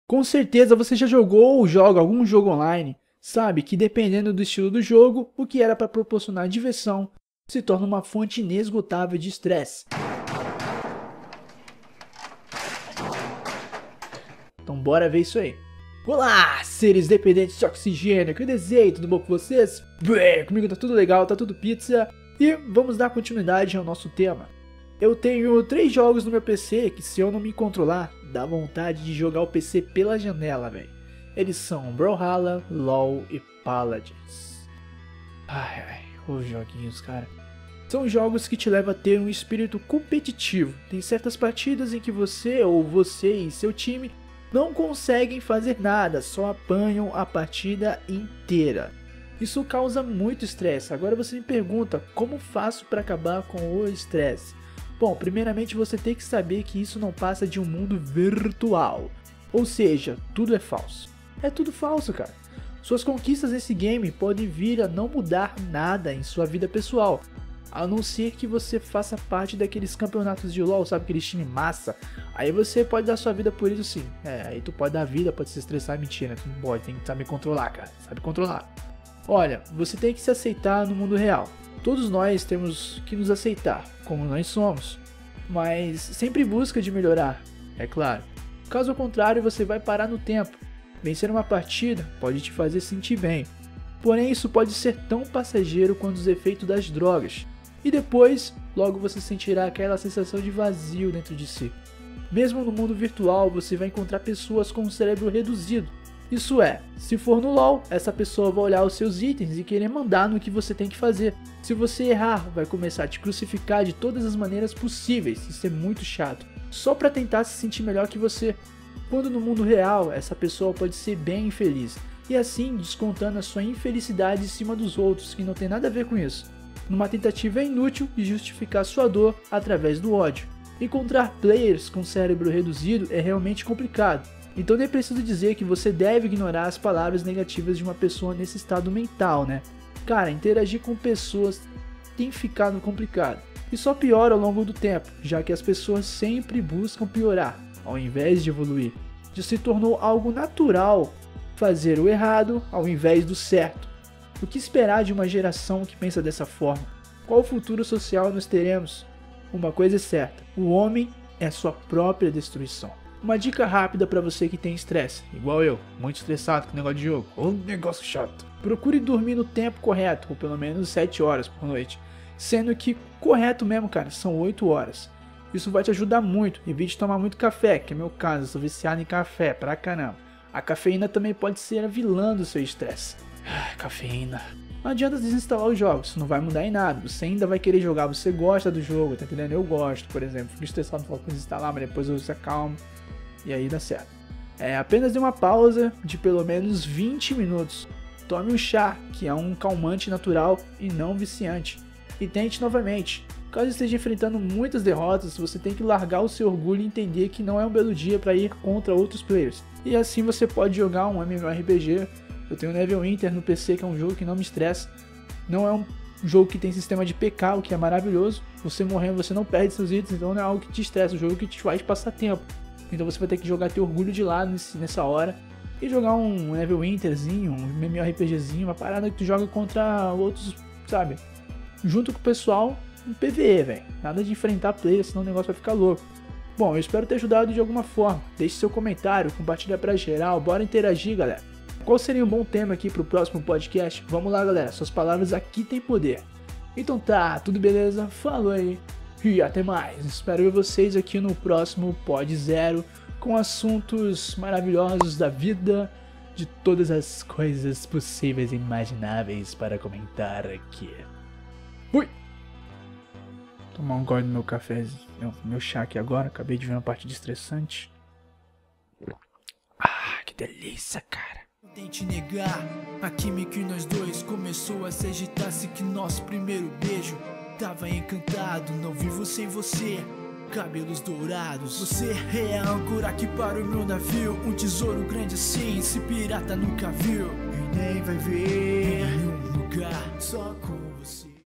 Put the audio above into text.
Com certeza você já jogou ou joga algum jogo online, sabe que dependendo do estilo do jogo, o que era para proporcionar diversão se torna uma fonte inesgotável de estresse. Então bora ver isso aí. Olá, seres dependentes de oxigênio, que eu desejo, tudo bom com vocês? Bem, comigo tá tudo legal, tá tudo pizza. E vamos dar continuidade ao nosso tema. Eu tenho 3 jogos no meu PC que, se eu não me controlar, dá vontade de jogar o PC pela janela, velho. Eles são Brawlhalla, LoL e Paladins. Ai, os joguinhos, cara. São jogos que te levam a ter um espírito competitivo. Tem certas partidas em que você e seu time não conseguem fazer nada, só apanham a partida inteira. Isso causa muito estresse. Agora você me pergunta, como faço para acabar com o estresse? Bom, primeiramente você tem que saber que isso não passa de um mundo virtual. Ou seja, tudo é falso. É tudo falso, cara. Suas conquistas nesse game podem vir a não mudar nada em sua vida pessoal. A não ser que você faça parte daqueles campeonatos de LoL, sabe? Aquele time massa. Aí você pode dar sua vida por isso sim. Aí tu pode dar vida, pode se estressar, mentira. Tu não pode, tem que saber controlar, cara. Sabe controlar. Olha, você tem que se aceitar no mundo real. Todos nós temos que nos aceitar, como nós somos. Mas sempre em busca de melhorar, é claro. Caso contrário, você vai parar no tempo. Vencer uma partida pode te fazer sentir bem. Porém, isso pode ser tão passageiro quanto os efeitos das drogas. E depois, logo você sentirá aquela sensação de vazio dentro de si. Mesmo no mundo virtual, você vai encontrar pessoas com um cérebro reduzido. Isso é, se for no LoL, essa pessoa vai olhar os seus itens e querer mandar no que você tem que fazer. Se você errar, vai começar a te crucificar de todas as maneiras possíveis. Isso é muito chato. Só para tentar se sentir melhor que você. Quando no mundo real, essa pessoa pode ser bem infeliz. E assim, descontando a sua infelicidade em cima dos outros, que não tem nada a ver com isso. Numa tentativa inútil de justificar sua dor através do ódio. Encontrar players com cérebro reduzido é realmente complicado. Então nem preciso dizer que você deve ignorar as palavras negativas de uma pessoa nesse estado mental, né? Cara, interagir com pessoas tem ficado complicado. E só piora ao longo do tempo, já que as pessoas sempre buscam piorar, ao invés de evoluir. Já se tornou algo natural fazer o errado ao invés do certo. O que esperar de uma geração que pensa dessa forma? Qual futuro social nós teremos? Uma coisa é certa, o homem é sua própria destruição. Uma dica rápida para você que tem estresse, igual eu, muito estressado com o negócio de jogo, ou um negócio chato. Procure dormir no tempo correto, ou pelo menos 7 horas por noite. Sendo que correto mesmo, cara, são 8 horas. Isso vai te ajudar muito. Evite tomar muito café, que é meu caso, eu sou viciado em café pra caramba. A cafeína também pode ser a vilã do seu estresse. Cafeína. Não adianta desinstalar os jogos, isso não vai mudar em nada. Você ainda vai querer jogar, você gosta do jogo, tá entendendo? Eu gosto, por exemplo. Fico estressado, não falo pra desinstalar, mas depois eu se acalmo. E aí dá certo. Apenas dê uma pausa de pelo menos 20 minutos. Tome um chá, que é um calmante natural e não viciante. E tente novamente. Caso esteja enfrentando muitas derrotas, você tem que largar o seu orgulho e entender que não é um belo dia para ir contra outros players. E assim você pode jogar um MMORPG. Eu tenho Neverwinter no PC, que é um jogo que não me estressa. Não é um jogo que tem sistema de PK, o que é maravilhoso. Você morrendo, você não perde seus itens, então não é algo que te estressa, é um jogo que te faz passar tempo. Então você vai ter que jogar teu orgulho de lado nessa hora e jogar um Neverwinterzinho, um MMORPGzinho, uma parada que tu joga contra outros, sabe? Junto com o pessoal, um PvE, velho. Nada de enfrentar player, senão o negócio vai ficar louco. Bom, eu espero ter ajudado de alguma forma. Deixe seu comentário, compartilha pra geral, bora interagir, galera. Qual seria um bom tema aqui pro próximo podcast? Vamos lá, galera, suas palavras aqui têm poder. Então tá, tudo beleza? Falou aí. E até mais, espero ver vocês aqui no próximo Pod Zero com assuntos maravilhosos da vida, de todas as coisas possíveis e imagináveis para comentar aqui. Fui! Tomar um gole do meu cafezinho, meu chá aqui agora, acabei de ver uma partida estressante. Ah, que delícia, cara. Tente negar, a química em nós dois começou a se agitar, assim que nosso primeiro beijo. Tava encantado, não vivo sem você. Cabelos dourados, você é a âncora que para o meu navio. Um tesouro grande assim, esse pirata nunca viu. E nem vai ver em nenhum lugar, só com você.